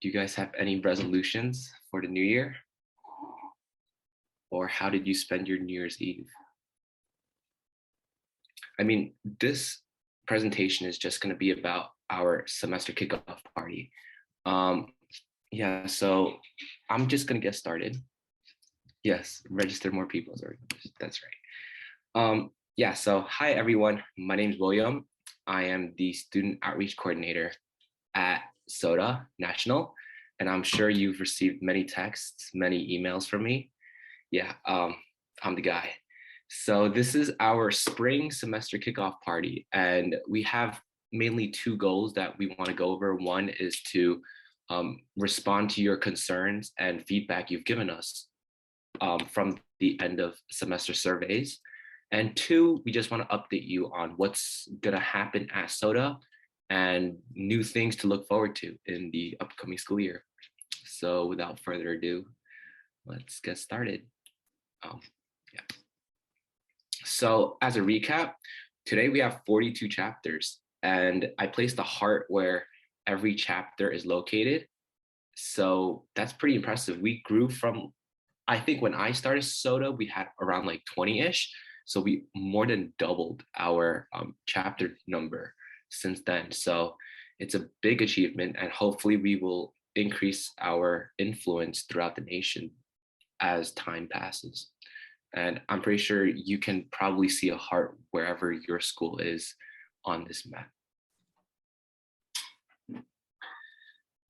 Do you guys have any resolutions for the new year? Or how did you spend your New Year's Eve? I mean, this presentation is just going to be about our semester kickoff party. Um, yeah, so I'm just going to get started. Yes, register more people. That's right. Yeah, so hi everyone. My name is William. I am the Student Outreach Coordinator at SOTA National, and I'm sure you've received many texts, many emails from me. Yeah, I'm the guy. So this is our spring semester kickoff party, and we have mainly two goals that we want to go over. One is to respond to your concerns and feedback you've given us from the end of semester surveys. And two, we just want to update you on what's going to happen at SOTA and new things to look forward to in the upcoming school year. So without further ado, let's get started. Yeah. So as a recap, today we have 42 chapters, and I placed the heart where every chapter is located. So that's pretty impressive. We grew from, I think when I started SOTA, we had around like 20-ish. So we more than doubled our chapter number since then. So it's a big achievement, and hopefully we will increase our influence throughout the nation as time passes. And I'm pretty sure you can probably see a heart wherever your school is on this map.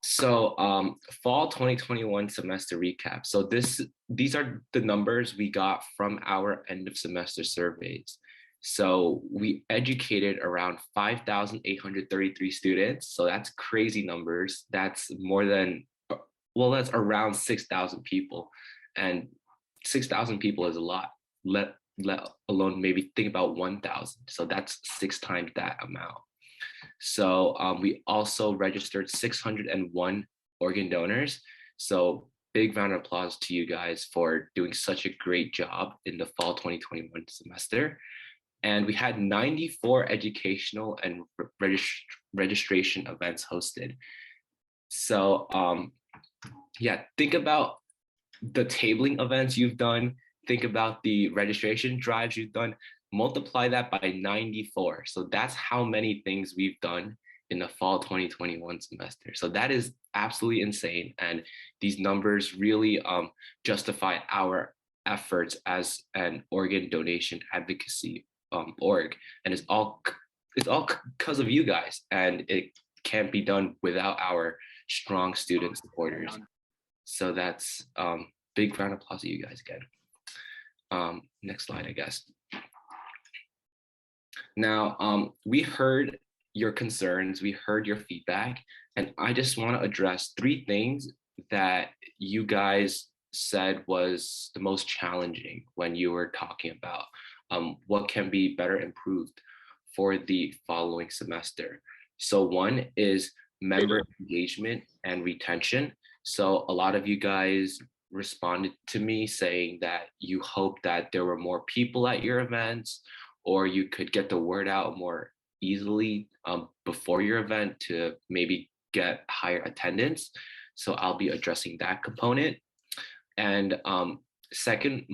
So fall 2021 semester recap. So these are the numbers we got from our end of semester surveys. So we educated around 5,833 students. So that's crazy numbers. That's more than, well, that's around 6,000 people. And 6,000 people is a lot, let alone maybe think about 1,000. So that's 6 times that amount. So we also registered 601 organ donors. So big round of applause to you guys for doing such a great job in the fall 2021 semester. And we had 94 educational and registration events hosted. So yeah, think about the tabling events you've done, think about the registration drives you've done, multiply that by 94. So that's how many things we've done in the fall 2021 semester. So that is absolutely insane. And these numbers really justify our efforts as an organ donation advocacy org. And it's all because of you guys. And it can't be done without our strong student supporters. So that's big round of applause to you guys again. Next slide, I guess. Now, we heard your concerns, we heard your feedback, and I just want to address 3 things that you guys said was the most challenging when you were talking about what can be better improved for the following semester. So one is member engagement and retention. So a lot of you guys responded to me saying that you hope that there were more people at your events, or you could get the word out more easily before your event to maybe get higher attendance. So I'll be addressing that component. And second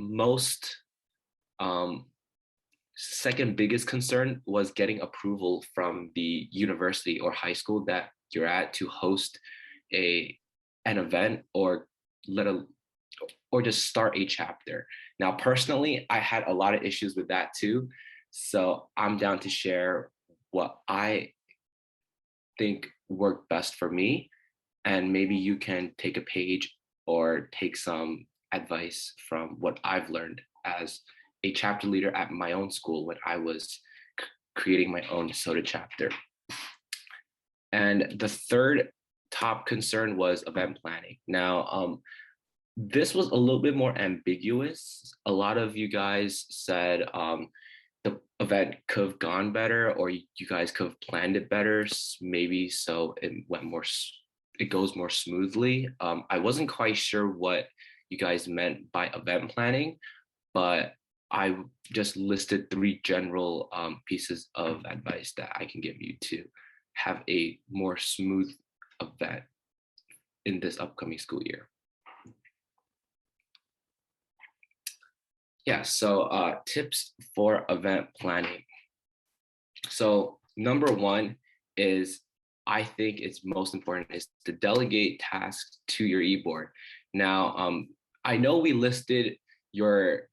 biggest concern was getting approval from the university or high school that you're at to host an event or just start a chapter. Now, personally, I had a lot of issues with that too. So I'm down to share what I think worked best for me. And maybe you can take a page or take some advice from what I've learned as a chapter leader at my own school when I was creating my own SOTA chapter. And the third top concern was event planning. Now, this was a little bit more ambiguous. A lot of you guys said the event could have gone better, or you guys could have planned it better, maybe so it goes more smoothly. I wasn't quite sure what you guys meant by event planning, but I just listed 3 general pieces of advice that I can give you to have a more smooth event in this upcoming school year. Yeah, so tips for event planning. So number one is, I think it's most important, is to delegate tasks to your e-board. Now, I know we listed your,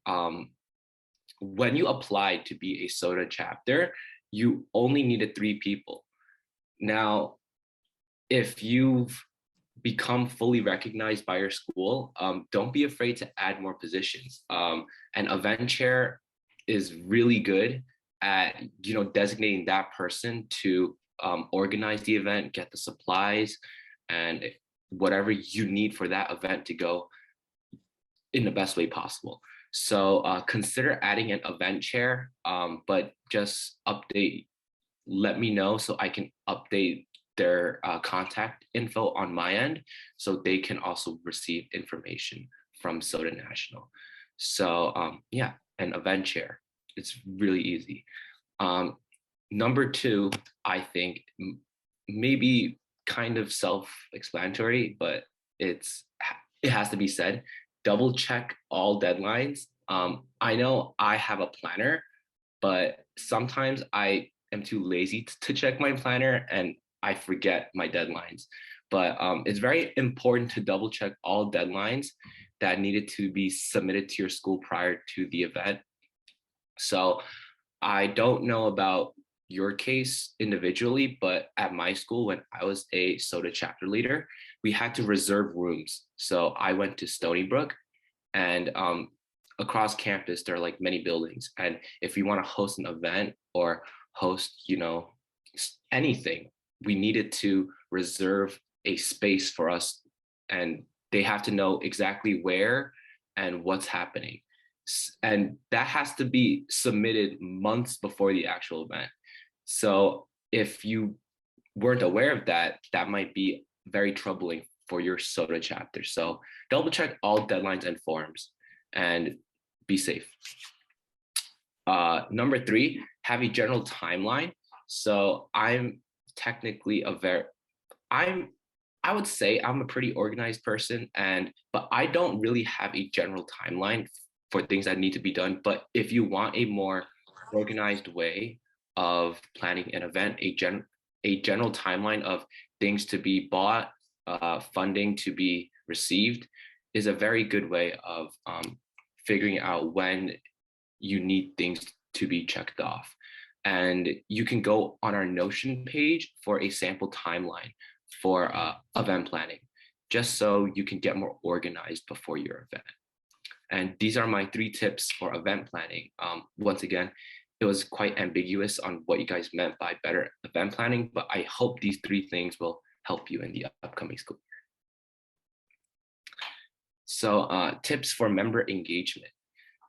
when you applied to be a SOTA chapter, you only needed 3 people. Now, if you've become fully recognized by your school, don't be afraid to add more positions. An event chair is really good at, designating that person to organize the event, get the supplies, and whatever you need for that event to go in the best way possible. So consider adding an event chair, but just let me know so I can update their contact info on my end, so they can also receive information from SOTA National. So yeah, an event chair, it's really easy. Number two, I think maybe kind of self-explanatory, but it has to be said, double check all deadlines. I know I have a planner, but sometimes I am too lazy to check my planner and I forget my deadlines. But it's very important to double check all deadlines that needed to be submitted to your school prior to the event. So I don't know about your case individually, but at my school, when I was a SOTA chapter leader, we had to reserve rooms. So I went to Stony Brook, and across campus, there are like many buildings. And if you want to host an event or host, anything, we needed to reserve a space for us, and they have to know exactly where and what's happening. And that has to be submitted months before the actual event. So if you weren't aware of that, that might be very troubling for your SOTA chapter. So double check all deadlines and forms and be safe. Number three, have a general timeline. So I'm technically I would say I'm a pretty organized person, but I don't really have a general timeline for things that need to be done. But if you want a more organized way of planning an event, a general timeline of things to be bought, funding to be received, is a very good way of figuring out when you need things to be checked off. And you can go on our Notion page for a sample timeline for event planning, just so you can get more organized before your event. And these are my 3 tips for event planning. Once again, it was quite ambiguous on what you guys meant by better event planning, but I hope these 3 things will help you in the upcoming school year. So tips for member engagement.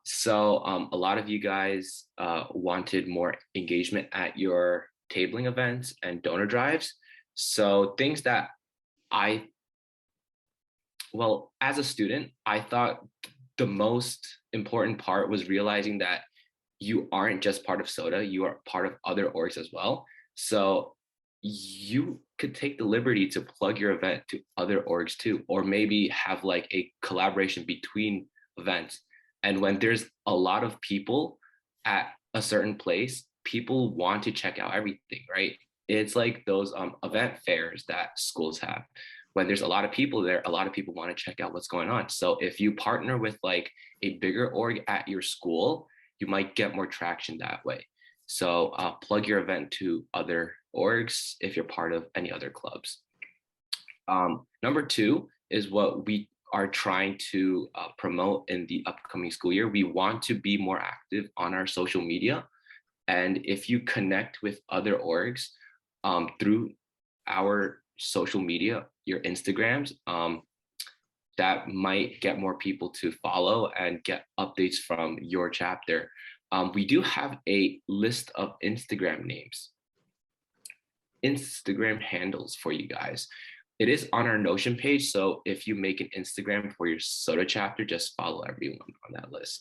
So a lot of you guys wanted more engagement at your tabling events and donor drives. So things that as a student, I thought the most important part was realizing that you aren't just part of SOTA, you are part of other orgs as well. So you could take the liberty to plug your event to other orgs too, or maybe have like a collaboration between events. And when there's a lot of people at a certain place, people want to check out everything, right? It's like those event fairs that schools have. When there's a lot of people there, a lot of people want to check out what's going on. So if you partner with like a bigger org at your school, you might get more traction that way. So plug your event to other orgs if you're part of any other clubs. Number 2 is what we are trying to promote in the upcoming school year. We want to be more active on our social media. And if you connect with other orgs through our social media, your Instagrams, that might get more people to follow and get updates from your chapter. We do have a list of Instagram handles for you guys. It is on our Notion page, so if you make an Instagram for your SOTA chapter, just follow everyone on that list.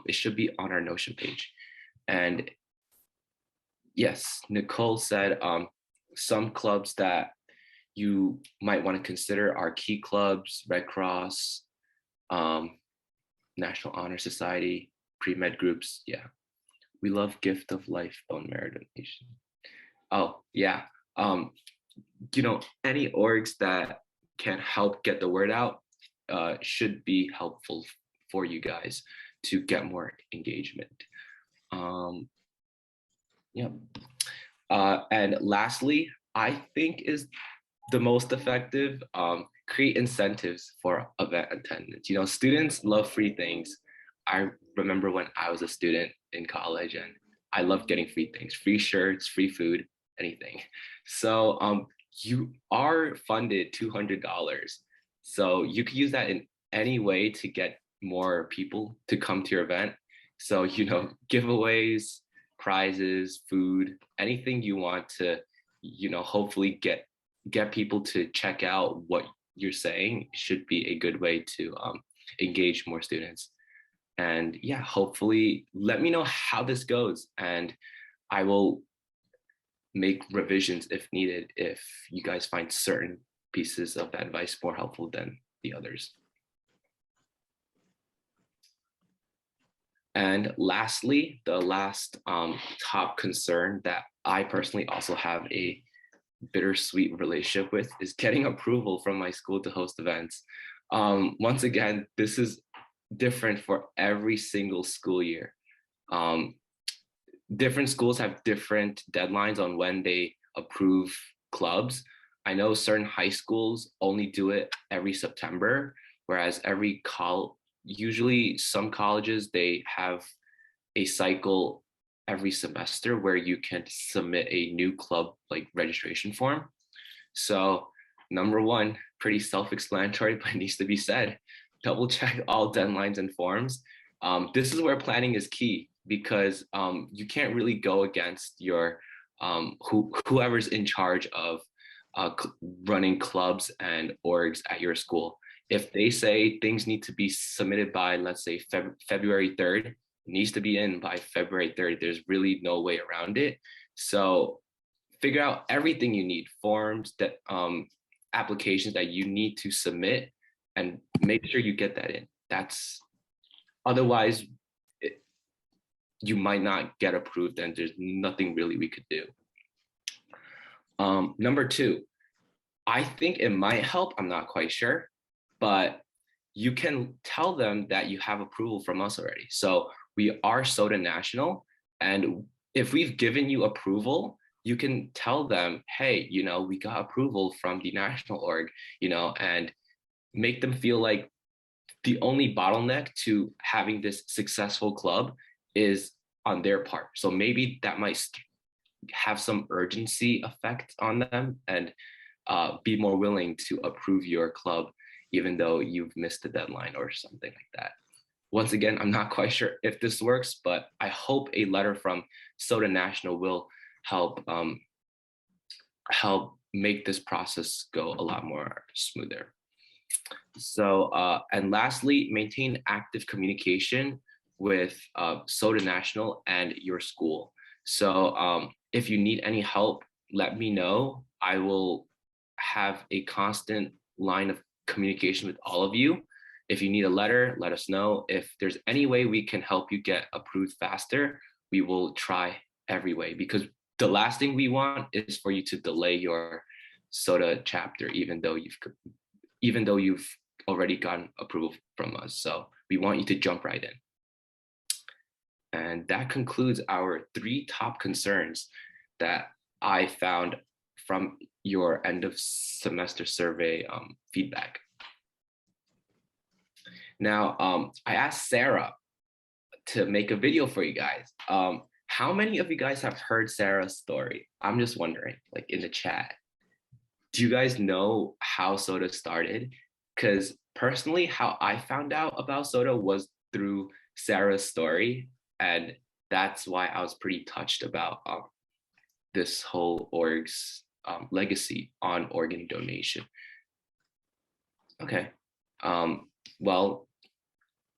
It should be on our Notion page. And yes, Nicole said some clubs that you might want to consider our key clubs, Red Cross, um, National Honor Society, pre-med groups. Yeah, we love Gift of Life bone marrow donation. Oh yeah, um, any orgs that can help get the word out should be helpful for you guys to get more engagement. Yeah. And lastly, I think is the most effective, create incentives for event attendance. Students love free things. I remember when I was a student in college and I loved getting free things, free shirts, free food, anything. So you are funded $200. So you could use that in any way to get more people to come to your event. So, giveaways, prizes, food, anything you want to, hopefully get people to check out what you're saying should be a good way to engage more students. And yeah, hopefully let me know how this goes, and I will make revisions if needed if you guys find certain pieces of advice more helpful than the others. And lastly, the last top concern that I personally also have a bittersweet relationship with is getting approval from my school to host events. Once again, this is different for every single school year. Different schools have different deadlines on when they approve clubs. I know certain high schools only do it every September, whereas usually some colleges, they have a cycle every semester where you can submit a new club like registration form. So number one, pretty self-explanatory, but it needs to be said. Double check all deadlines and forms. This is where planning is key, because you can't really go against your whoever's in charge of running clubs and orgs at your school. If they say things need to be submitted by, let's say, February 3rd, it needs to be in by February 3rd. There's really no way around it. So figure out everything you need, forms, that applications that you need to submit, and make sure you get that in. Otherwise, you might not get approved, and there's nothing really we could do. Number two, I think it might help, I'm not quite sure, but you can tell them that you have approval from us already. So we are SOTA National, and if we've given you approval, you can tell them, hey, we got approval from the national org, and make them feel like the only bottleneck to having this successful club is on their part. So maybe that might have some urgency effect on them, and be more willing to approve your club, even though you've missed the deadline or something like that. Once again, I'm not quite sure if this works, but I hope a letter from SOTA National will help make this process go a lot more smoother. So, and lastly, maintain active communication with SOTA National and your school. So if you need any help, let me know. I will have a constant line of communication with all of you. If you need a letter, let us know. If there's any way we can help you get approved faster, we will try every way, because the last thing we want is for you to delay your SOTA chapter, even though you've already gotten approval from us. So we want you to jump right in. And that concludes our 3 top concerns that I found from your end of semester survey feedback. Now, I asked Sarah to make a video for you guys. How many of you guys have heard Sarah's story? I'm just wondering, like in the chat. Do you guys know how SOTA started? Because personally, how I found out about SOTA was through Sarah's story. And that's why I was pretty touched about this whole org's legacy on organ donation. Okay. Well,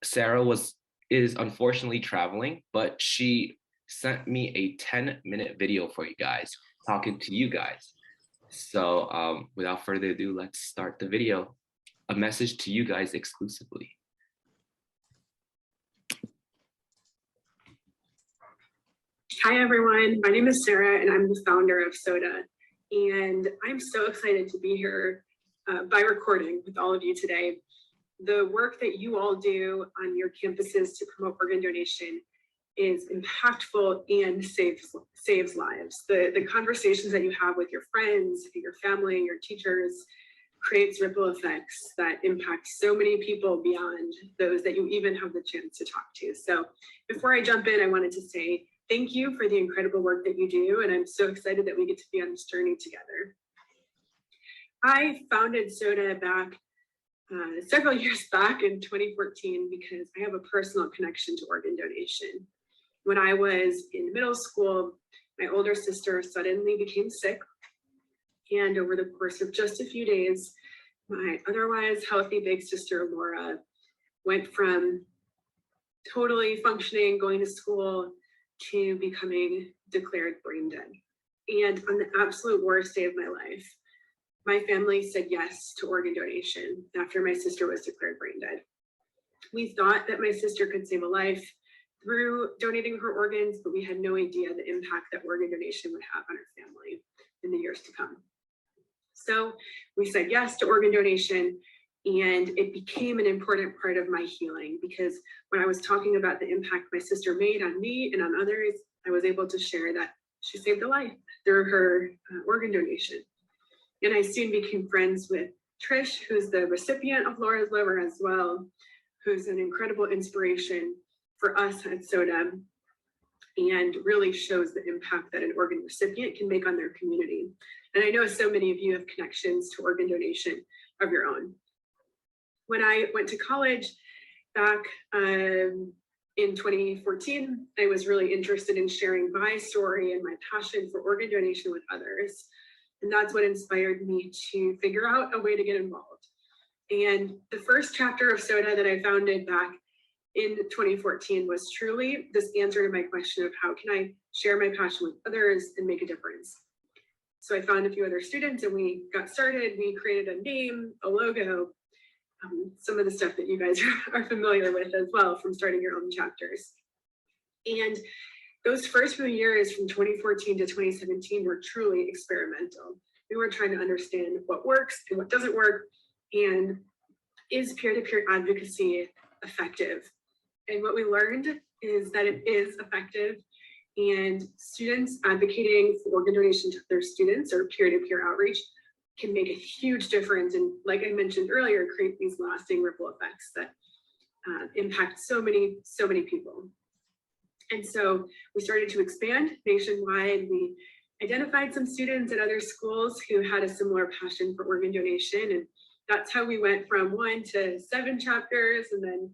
Sarah is unfortunately traveling, but she sent me a 10-minute video for you guys, talking to you guys. So without further ado, let's start the video. A message to you guys exclusively. Hi everyone, my name is Sarah and I'm the founder of SODA. And I'm so excited to be here by recording with all of you today. The work that you all do on your campuses to promote organ donation is impactful and saves lives. The conversations that you have with your friends, your family, your teachers creates ripple effects that impact so many people beyond those that you even have the chance to talk to. So before I jump in, I wanted to say thank you for the incredible work that you do, and I'm so excited that we get to be on this journey together. I founded SODA back several years back in 2014 because I have a personal connection to organ donation. When I was in middle school, my older sister suddenly became sick, and over the course of just a few days, my otherwise healthy big sister Laura went from totally functioning, going to school, to becoming declared brain dead. And on the absolute worst day of my life, my family said yes to organ donation after my sister was declared brain dead. We thought that my sister could save a life through donating her organs, but we had no idea the impact that organ donation would have on our family in the years to come. So we said yes to organ donation, and it became an important part of my healing because when I was talking about the impact my sister made on me and on others, I was able to share that she saved a life through her organ donation. And I soon became friends with Trish, who's the recipient of Laura's liver as well, who's an incredible inspiration for us at SODA and really shows the impact that an organ recipient can make on their community. And I know so many of you have connections to organ donation of your own. When I went to college back in 2014, I was really interested in sharing my story and my passion for organ donation with others. And that's what inspired me to figure out a way to get involved. And the first chapter of SODA that I founded back in 2014 was truly this answer to my question of how can I share my passion with others and make a difference. So I found a few other students and we got started. We created a name, a logo, some of the stuff that you guys are familiar with as well from starting your own chapters. And those first few years from 2014 to 2017 were truly experimental. We were trying to understand what works and what doesn't work, and is peer-to-peer advocacy effective? And what we learned is that it is effective, and students advocating for organ donation to their students or peer-to-peer outreach can make a huge difference. And like I mentioned earlier, create these lasting ripple effects that impact so many people. And so we started to expand nationwide. We identified some students at other schools who had a similar passion for organ donation. And that's how we went from 1 to 7 chapters. And then,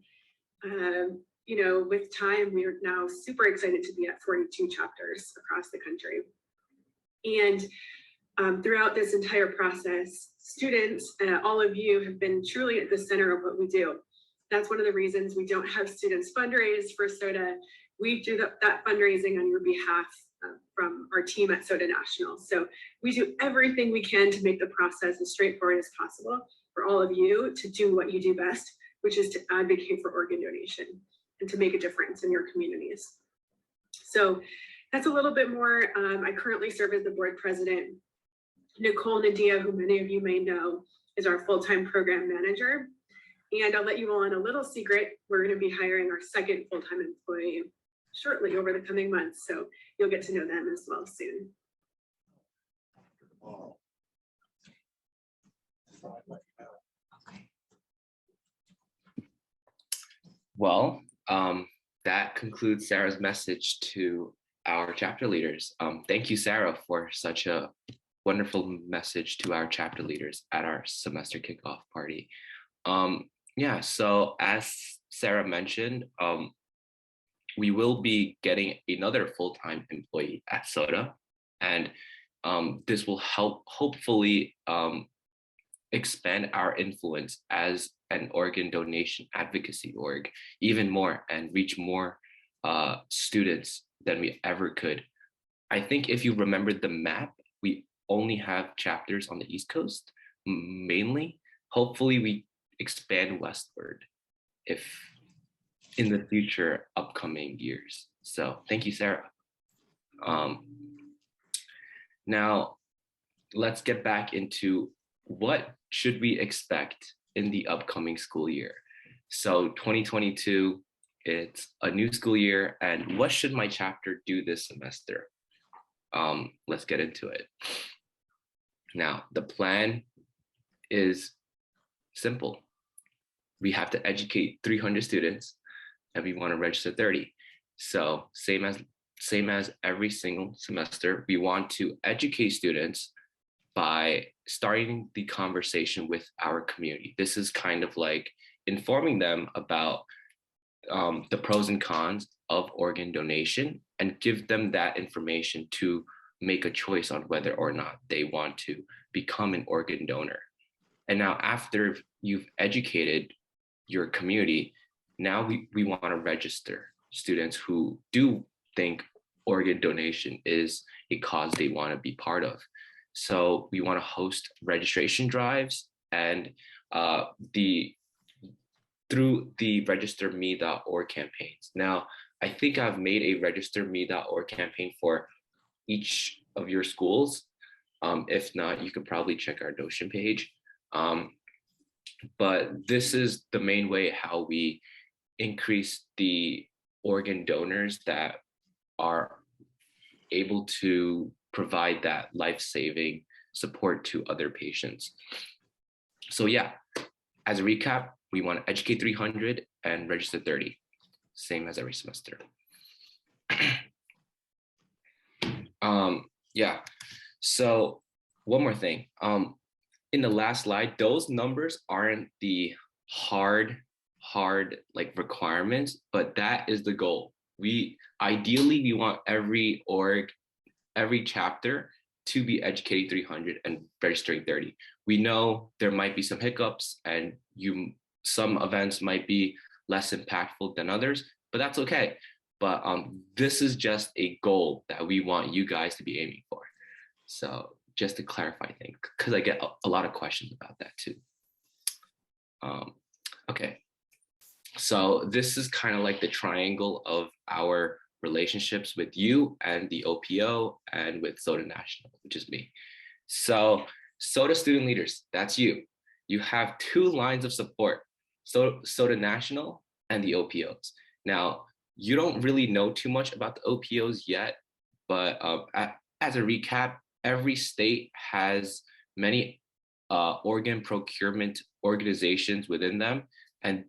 with time, we are now super excited to be at 42 chapters across the country. And throughout this entire process, students, all of you have been truly at the center of what we do. That's one of the reasons we don't have students fundraise for SODA. We do that fundraising on your behalf from our team at SODA National. So we do everything we can to make the process as straightforward as possible for all of you to do what you do best, which is to advocate for organ donation and to make a difference in your communities. So that's a little bit more. I currently serve as the board president. Nicole Nadia, who many of you may know, is our full-time program manager. And I'll let you all in a little secret. We're going to be hiring our second full-time employee shortly over the coming months. So you'll get to know them as well soon. Well, that concludes Sarah's message to our chapter leaders. Thank you, Sarah, for such a wonderful message to our chapter leaders at our semester kickoff party. So as Sarah mentioned, we will be getting another full-time employee at SODA, and this will help hopefully expand our influence as an organ donation advocacy org even more and reach more students than we ever could. I think if you remember the map, we only have chapters on the East Coast, mainly. Hopefully we expand westward if in the future upcoming years. So thank you, Sarah. Now let's get back into what should we expect in the upcoming school year. So 2022, it's a new school year, and what should my chapter do this semester? Let's get into it. Now, the plan is simple. We have to educate 300 students, and we want to register 30. So same as every single semester, we want to educate students by starting the conversation with our community. This is kind of like informing them about the pros and cons of organ donation and give them that information to make a choice on whether or not they want to become an organ donor. And now after you've educated your community, now we want to register students who do think organ donation is a cause they want to be part of. So we want to host registration drives and through the registerme.org campaigns. Now, I think I've made a registerme.org campaign for each of your schools. If not, you could probably check our Notion page. But this is the main way how we increase the organ donors that are able to provide that life-saving support to other patients. So yeah, as a recap, we want to educate 300 and register 30, same as every semester. Yeah, so one more thing. In the last slide, those numbers aren't the hard like requirements, but that is the goal. Ideally we want every chapter to be educating 300 and registering 30. We know there might be some hiccups and some events might be less impactful than others, but that's okay. But this is just a goal that we want you guys to be aiming for. So just to clarify things, because I get a lot of questions about that too. Okay, so this is kind of like the triangle of our relationships with you and the OPO and with SOTA National, which is me. So SOTA student leaders, that's you. You have two lines of support, SOTA National and the OPOs. Now, you don't really know too much about the OPOs yet, but as a recap, every state has many organ procurement organizations within them, and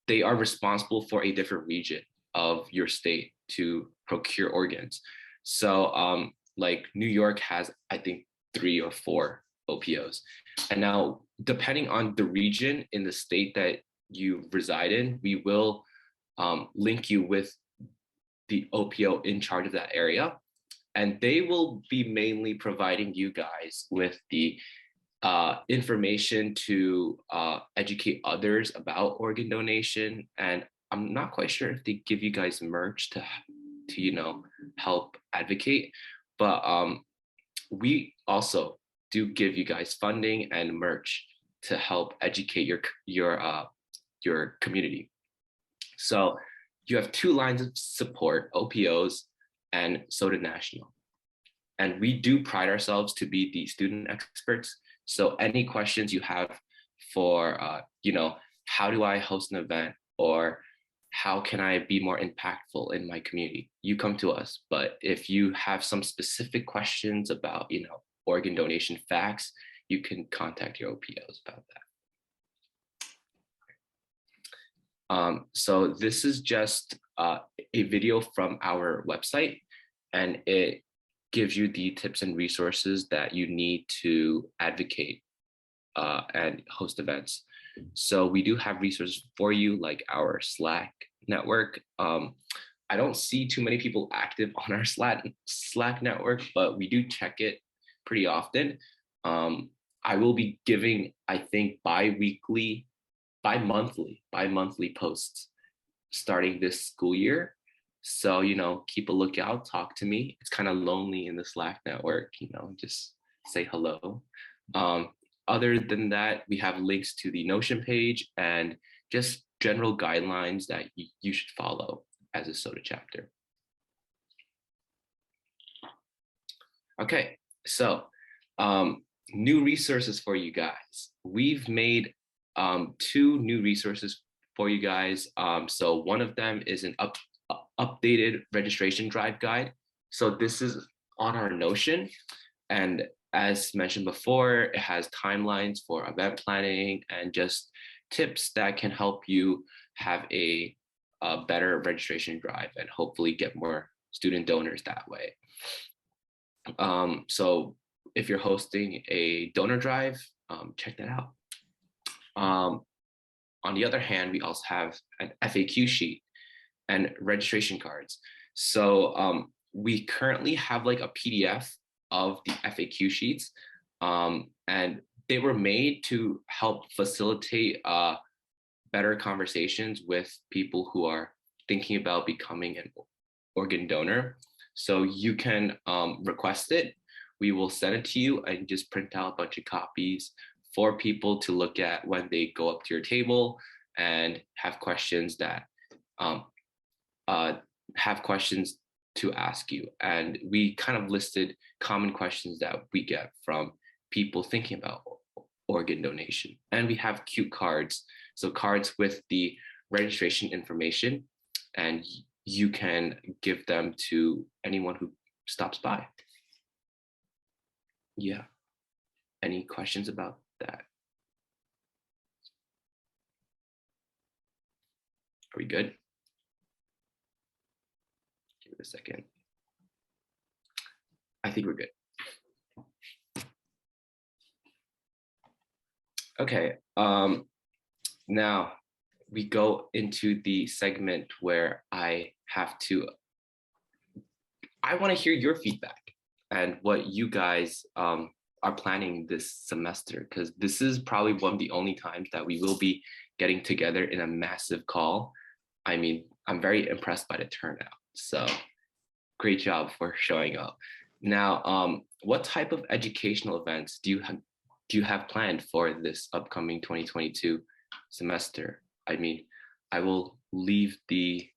they are responsible for a different region of your state to procure organs. So like New York has, I think, 3 or 4 OPOs. And now, depending on the region in the state that you reside in, we will link you with the OPO in charge of that area. And they will be mainly providing you guys with the information to educate others about organ donation. And I'm not quite sure if they give you guys merch to help advocate, but we also do give you guys funding and merch to help educate your community. So you have 2 lines of support, OPOs and SOTA National. And we do pride ourselves to be the student experts. So any questions you have for, how do I host an event, or how can I be more impactful in my community, you come to us. But if you have some specific questions about, organ donation facts, you can contact your OPOs about that. So this is just a video from our website, and it gives you the tips and resources that you need to advocate and host events. So we do have resources for you, like our Slack network. I don't see too many people active on our Slack network, but we do check it pretty often. I will be giving, I think, bi-monthly posts starting this school year. So, keep a lookout, talk to me. It's kind of lonely in the Slack network, just say hello. Other than that, we have links to the Notion page and just general guidelines that you should follow as a SOTA chapter. Okay, so new resources for you guys. We've made 2 new resources for you guys. So one of them is an updated registration drive guide. So this is on our Notion, and as mentioned before, it has timelines for event planning and just tips that can help you have a better registration drive and hopefully get more student donors that way. So if you're hosting a donor drive, check that out. On the other hand, we also have an FAQ sheet and registration cards. So we currently have like a PDF of the FAQ sheets, and they were made to help facilitate better conversations with people who are thinking about becoming an organ donor. So you can request it. We will send it to you and just print out a bunch of copies for people to look at when they go up to your table and have questions that to ask you. And we kind of listed common questions that we get from people thinking about organ donation. And we have cute cards. So cards with the registration information, and you can give them to anyone who stops by. Yeah. Any questions about that? Are we good? Give it a second. I think we're good. Okay. Now we go into the segment where I want to hear your feedback and what you guys are planning this semester, because this is probably one of the only times that we will be getting together in a massive call. I mean, I'm very impressed by the turnout. So great job for showing up. Now, what type of educational events do you have planned for this upcoming 2022 semester? I mean, I will leave the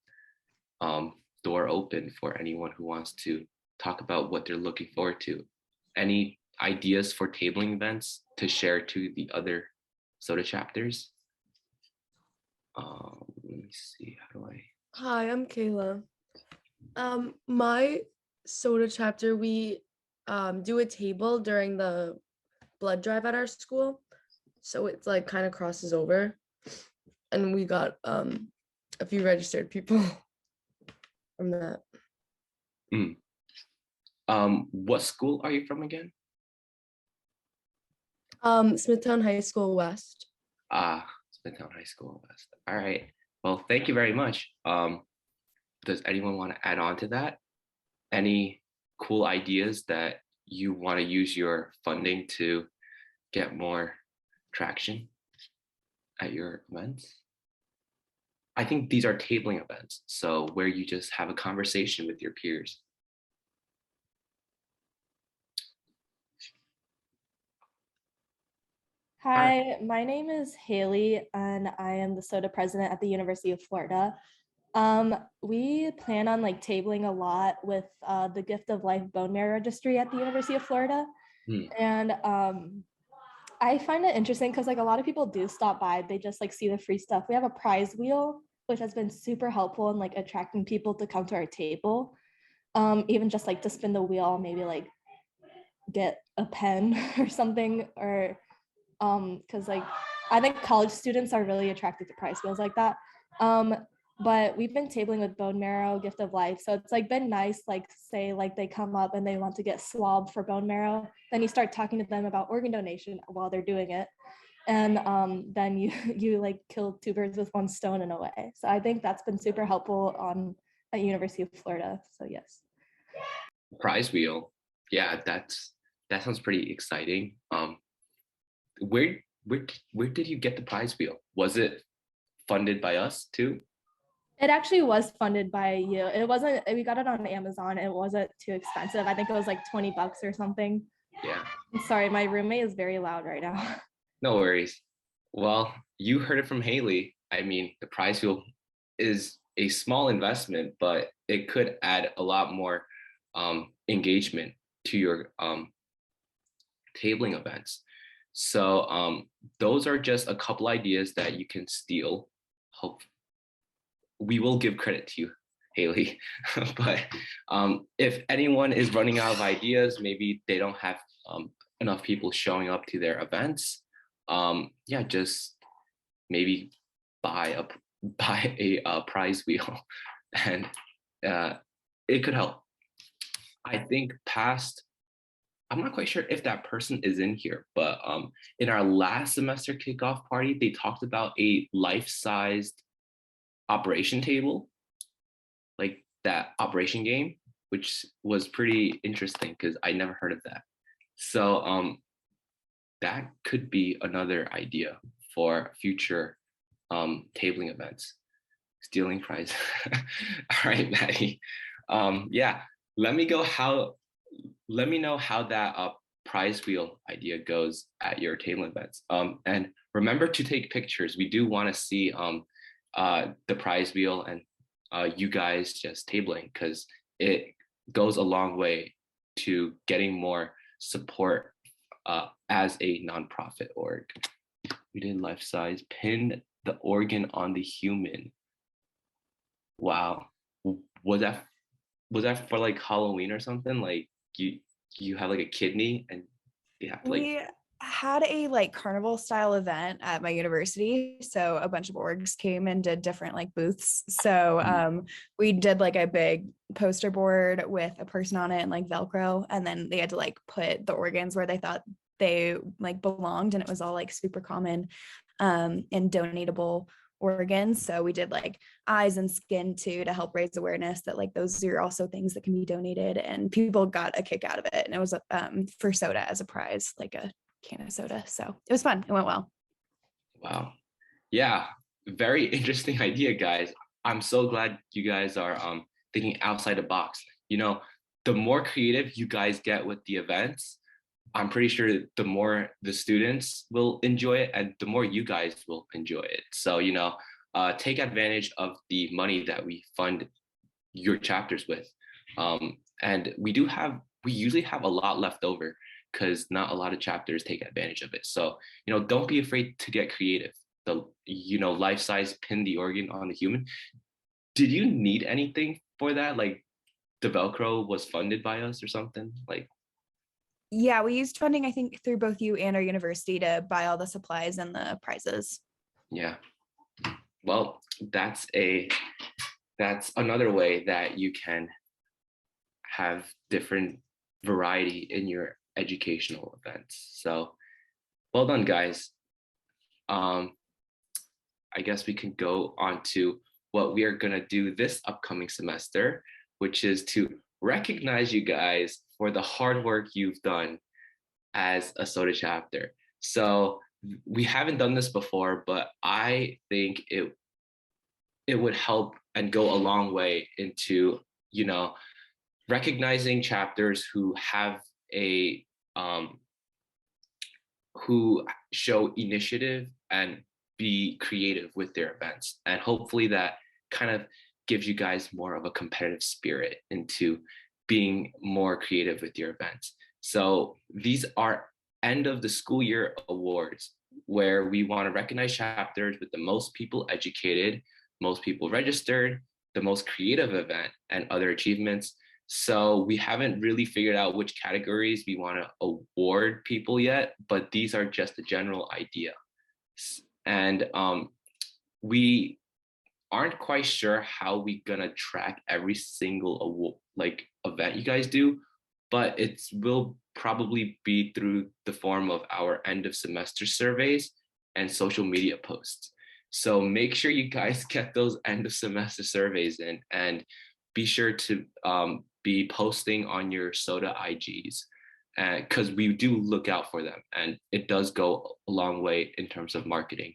door open for anyone who wants to talk about what they're looking forward to. Any ideas for tabling events to share to the other SOTA chapters? Let me see, how do I? Hi, I'm Kayla. My SOTA chapter, we do a table during the blood drive at our school. So it's like kind of crosses over. And we got a few registered people from that. What school are you from again? Smithtown High School West. Smithtown High School West. All right. Well, thank you very much. Does anyone want to add on to that? Any cool ideas that you want to use your funding to get more traction at your events? I think these are tabling events, so where you just have a conversation with your peers. Hi, my name is Haley, and I am the SOTA president at the University of Florida. We plan on like tabling a lot with the Gift of Life Bone Marrow Registry at the University of Florida. And I find it interesting because like a lot of people do stop by, they just like see the free stuff. We have a prize wheel, which has been super helpful in like attracting people to come to our table. Even just like to spin the wheel, maybe like get a pen or something, or because like I think college students are really attracted to prize wheels like that. But we've been tabling with bone marrow, Gift of Life. So it's like been nice, like say like they come up and they want to get swabbed for bone marrow. Then you start talking to them about organ donation while they're doing it. And then you like kill 2 birds with 1 stone in a way. So I think that's been super helpful at University of Florida. So yes. Prize wheel. Yeah, that sounds pretty exciting. Where did you get the prize wheel? Was it funded by us too? It actually was funded by you. It wasn't, we got it on Amazon. It wasn't too expensive. I think it was like $20 or something. Yeah, I'm sorry, my roommate is very loud right now. no worries. Well, you heard it from Haley. I mean, the prize wheel is a small investment, but it could add a lot more engagement to your tabling events. So those are just a couple ideas that you can steal. Hope we will give credit to you, Haley. But if anyone is running out of ideas, maybe they don't have enough people showing up to their events. Yeah, just maybe buy a prize wheel, and it could help. I think past. I'm not quite sure if that person is in here, but in our last semester kickoff party, they talked about a life-sized operation table, like that operation game, which was pretty interesting because I never heard of that. So that could be another idea for future tabling events. Stealing prize. All right, Maddie. Yeah, let me go how let me know how that prize wheel idea goes at your table events. And remember to take pictures. We do want to see the prize wheel and you guys just tabling, because it goes a long way to getting more support as a nonprofit org. We did life size, pin the organ on the human. Wow. Was that for like Halloween or something? Like you have like a kidney and you have to like. We had a like carnival style event at my university. So a bunch of orgs came and did different like booths. So we did like a big poster board with a person on it and like Velcro. And then they had to like put the organs where they thought they like belonged. And it was all like super common and donatable organs. So we did like eyes and skin too to help raise awareness that like those are also things that can be donated, and people got a kick out of it. And it was for soda as a prize, like a can of soda. So it was fun. It went well. Wow. Yeah, very interesting idea, guys. I'm so glad you guys are thinking outside the box. You know, the more creative you guys get with the events, I'm pretty sure the more the students will enjoy it and the more you guys will enjoy it. So, you know, take advantage of the money that we fund your chapters with. And we usually have a lot left over because not a lot of chapters take advantage of it. So, you know, don't be afraid to get creative. Life size pin the organ on the human. Did you need anything for that? Like the Velcro was funded by us or something? Like, Yeah, we used funding, I think, through both you and our university to buy all the supplies and the prizes. yeah. Well, that's another way that you can have different variety in your educational events. So well done, guys. I guess we can go on to what we are gonna do this upcoming semester, which is to recognize you guys for the hard work you've done as a SOTA chapter. So we haven't done this before, but I think it would help and go a long way into, you know, recognizing chapters who have who show initiative and be creative with their events. And hopefully that kind of gives you guys more of a competitive spirit into being more creative with your events. So these are end of the school year awards where we want to recognize chapters with the most people educated, most people registered, the most creative event, and other achievements. So we haven't really figured out which categories we want to award people yet, but these are just a general idea. And we aren't quite sure how we're gonna track every single award, like event you guys do, but it will probably be through the form of our end of semester surveys and social media posts. So make sure you guys get those end of semester surveys in, and be sure to be posting on your SOTA IGs, because we do look out for them, and it does go a long way in terms of marketing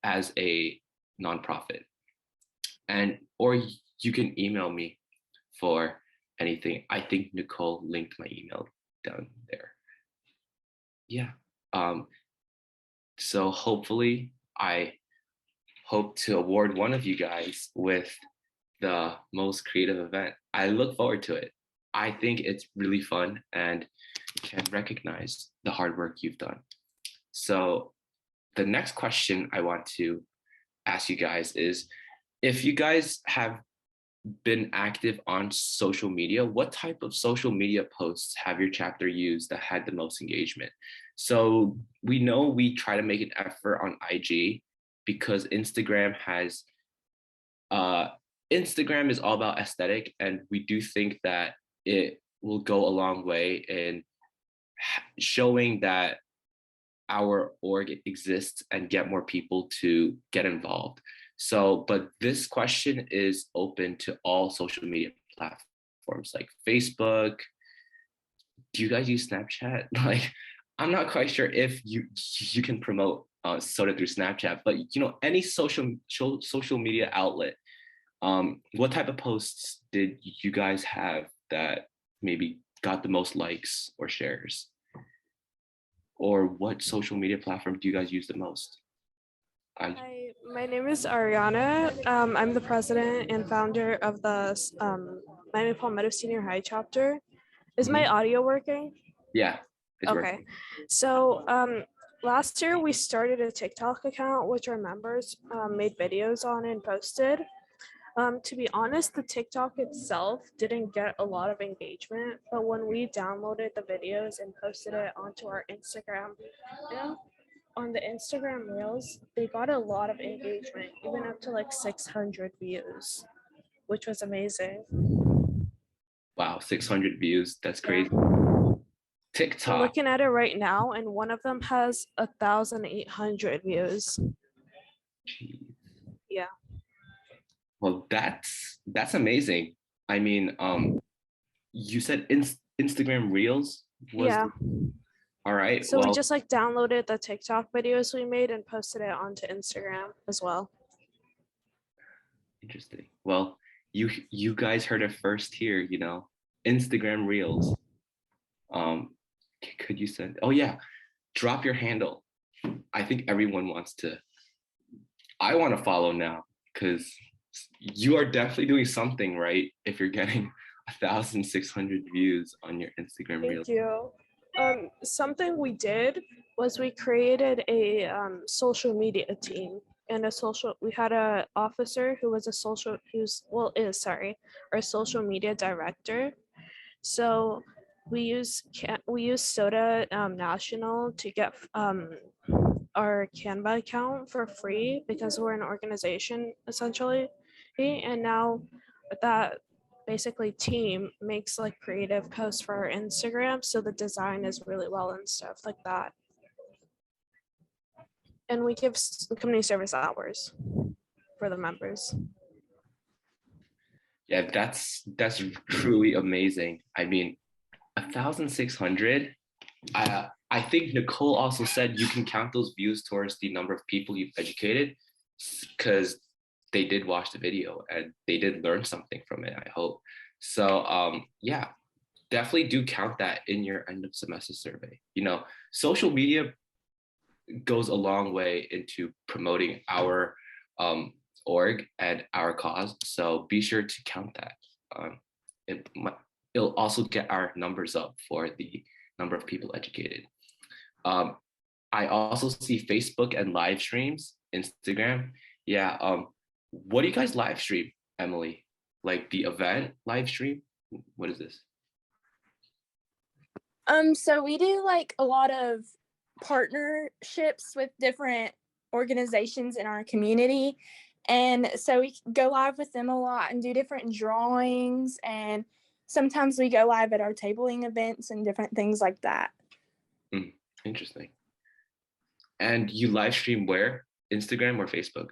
as a nonprofit. And or you can email me for anything. I think Nicole linked my email down there. yeah. Um, so hopefully I hope to award one of you guys with the most creative event. I look forward to it. I think it's really fun and can recognize the hard work you've done. So the next question I want to ask you guys is, if you guys have been active on social media, what type of social media posts have your chapter used that had the most engagement? So we know we try to make an effort on IG because uh, Instagram is all about aesthetic, and we do think that it will go a long way in showing that our org exists and get more people to get involved. So, but this question is open to all social media platforms like Facebook. Do you guys use Snapchat? Like, I'm not quite sure if you can promote soda through Snapchat, but any social media outlet. What type of posts did you guys have that maybe got the most likes or shares? Or what social media platform do you guys use the most? Hi, my name is Ariana. I'm the president and founder of the Miami Palmetto Senior High chapter. Is my audio working? Yeah, it's Okay. working. So last year we started a TikTok account, which our members made videos on and posted. To be honest, the TikTok itself didn't get a lot of engagement, but when we downloaded the videos and posted it onto our Instagram, on the Instagram Reels, they got a lot of engagement, even up to like 600 views, which was amazing. Wow, 600 views. That's crazy. I'm TikTok. looking at it right now, and one of them has 1,800 views. Jeez. Yeah. Well, that's amazing. I mean, you said Instagram Reels was Yeah. all right. So Well, we just like downloaded the TikTok videos we made and posted it onto Instagram as well. interesting. Well, you guys heard it first here, Instagram Reels. Could you send? Oh yeah, drop your handle. I think everyone wants to. I want to follow now because you are definitely doing something right if you're getting 1,600 views on your Instagram Reels. Thank you. Something we did was we created a social media team and we had a officer who was our social media director. So we use Soda National to get our Canva account for free because we're an organization essentially, and now that basically team makes like creative posts for our Instagram, so the design is really well and stuff like that. And we give community service hours for the members. Yeah, that's truly amazing. I mean, 1,600. I think Nicole also said you can count those views towards the number of people you've educated, because they did watch the video and they did learn something from it, I hope. So yeah, definitely do count that in your end of semester survey. Social media goes a long way into promoting our org and our cause. So be sure to count that. It'll also get our numbers up for the number of people educated. I also see Facebook and live streams, Instagram. Yeah. What do you guys live stream, Emily? Like the event live stream? What is this? So we do like a lot of partnerships with different organizations in our community. And so we go live with them a lot and do different drawings. And sometimes we go live at our tabling events and different things like that. Interesting. And you live stream where? Instagram or Facebook?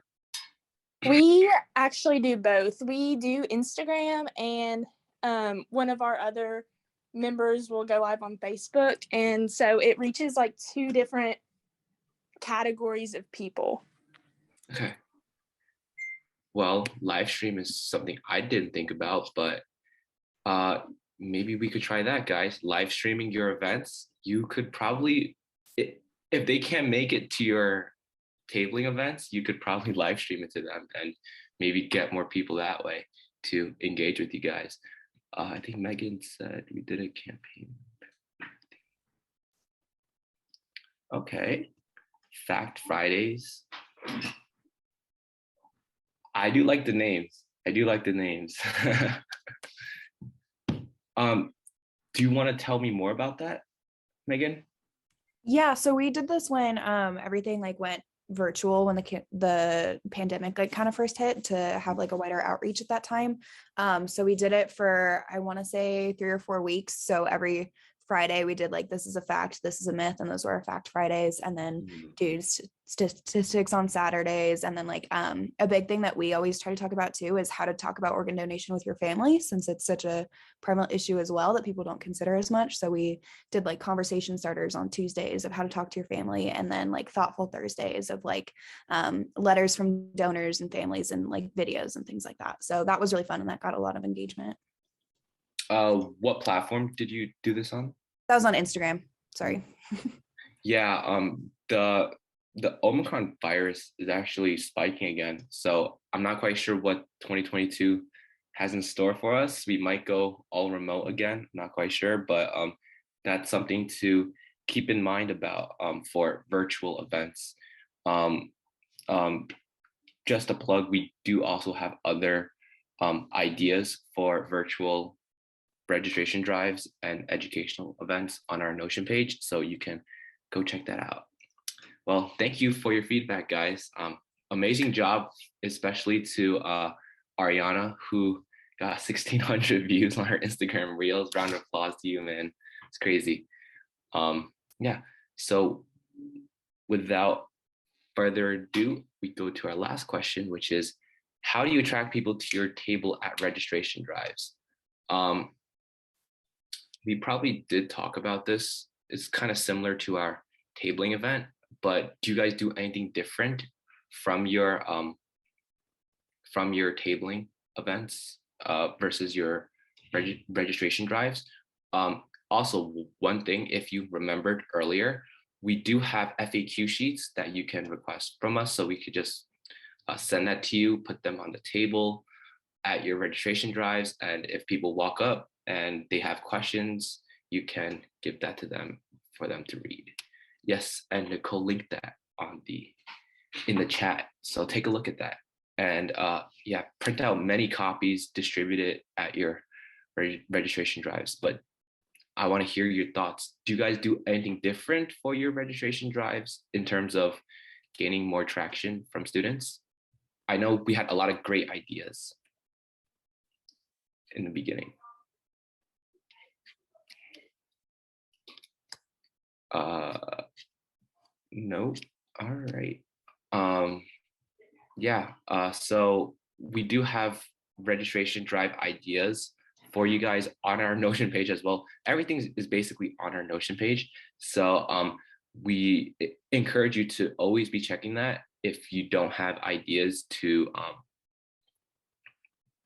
We actually do both. We do Instagram, and one of our other members will go live on Facebook. And so it reaches like two different categories of people. Okay. Well, live stream is something I didn't think about, but maybe we could try that, guys. Live streaming your events. You could probably if they can't make it to your tabling events, you could probably live stream it to them and maybe get more people that way to engage with you guys. I think Megan said we did a campaign. Okay, Fact Fridays. I do like the names. I do like the names. Do you want to tell me more about that, Megan? Yeah, so we did this when everything like went virtual when the pandemic like kind of first hit, to have like a wider outreach at that time. So we did it for, I want to say 3 or 4 weeks. So every Friday we did like, this is a fact, this is a myth, and those were our fact Fridays, and then do statistics on Saturdays. And then like a big thing that we always try to talk about too is how to talk about organ donation with your family, since it's such a prevalent issue as well that people don't consider as much. So we did like conversation starters on Tuesdays of how to talk to your family, and then like thoughtful Thursdays of like letters from donors and families and like videos and things like that. So that was really fun, and that got a lot of engagement. What platform did you do this on? That was on Instagram. Sorry. Yeah, the Omicron virus is actually spiking again. So I'm not quite sure what 2022 has in store for us. We might go all remote again. Not quite sure, but that's something to keep in mind about for virtual events. Just a plug, we do also have other ideas for virtual registration drives and educational events on our Notion page, so you can go check that out. Well, thank you for your feedback, guys. Amazing job, especially to Ariana, who got 1,600 views on her Instagram Reels. Round of applause to you, man. It's crazy. Yeah, so without further ado, we go to our last question, which is, how do you attract people to your table at registration drives? We probably did talk about this. It's kind of similar to our tabling event, but do you guys do anything different from your tabling events versus your registration drives? Also, one thing, if you remembered earlier, we do have FAQ sheets that you can request from us, so we could just send that to you, put them on the table at your registration drives, and if people walk up and they have questions, you can give that to them for them to read. Yes, and Nicole linked that in the chat, so take a look at that. And yeah, print out many copies, distribute it at your registration drives. But I want to hear your thoughts. Do you guys do anything different for your registration drives in terms of gaining more traction from students? I know we had a lot of great ideas in the beginning. No, all right. Yeah, so we do have registration drive ideas for you guys on our Notion page as well. Everything is basically on our Notion page. So we encourage you to always be checking that. If you don't have ideas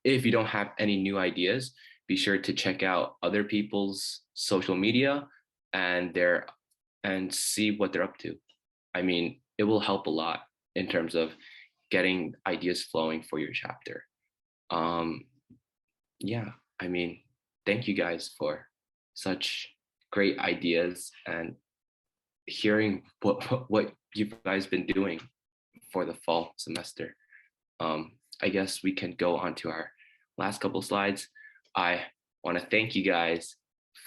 if you don't have any new ideas, be sure to check out other people's social media and see what they're up to. I mean, it will help a lot in terms of getting ideas flowing for your chapter. Yeah, I mean, thank you guys for such great ideas and hearing what you guys been doing for the fall semester. I guess we can go on to our last couple slides. I want to thank you guys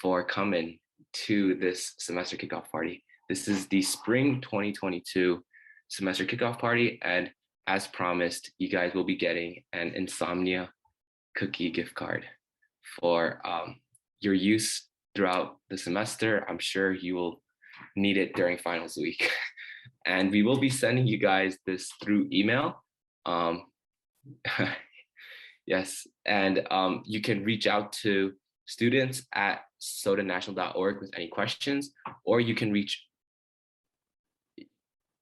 for coming to this semester kickoff party. This is the spring 2022 semester kickoff party, and as promised, you guys will be getting an Insomnia cookie gift card for your use throughout the semester. I'm sure you will need it during finals week. And we will be sending you guys this through email. Yes, and you can reach out to students at sodanational.org with any questions, or you can reach,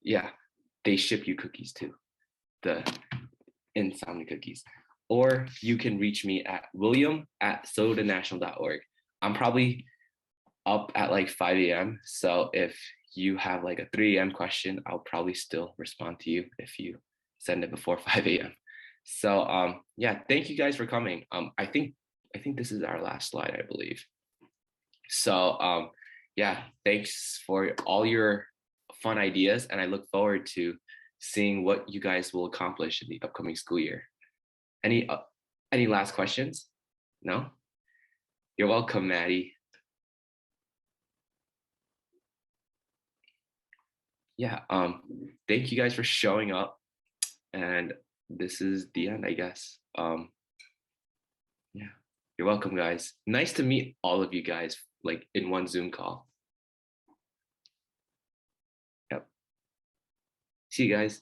yeah, they ship you cookies too, the Insomnia cookies. Or you can reach me at william@sodanational.org. I'm probably up at like 5 a.m. So if you have like a 3 a.m. question, I'll probably still respond to you if you send it before 5 a.m. So yeah, thank you guys for coming. I think this is our last slide, I believe. So yeah, thanks for all your fun ideas, and I look forward to seeing what you guys will accomplish in the upcoming school year. Any last questions? No? You're welcome, Maddie. Yeah, thank you guys for showing up, and this is the end, I guess. Yeah, you're welcome, guys. Nice to meet all of you guys like in one Zoom call. Yep. See you guys.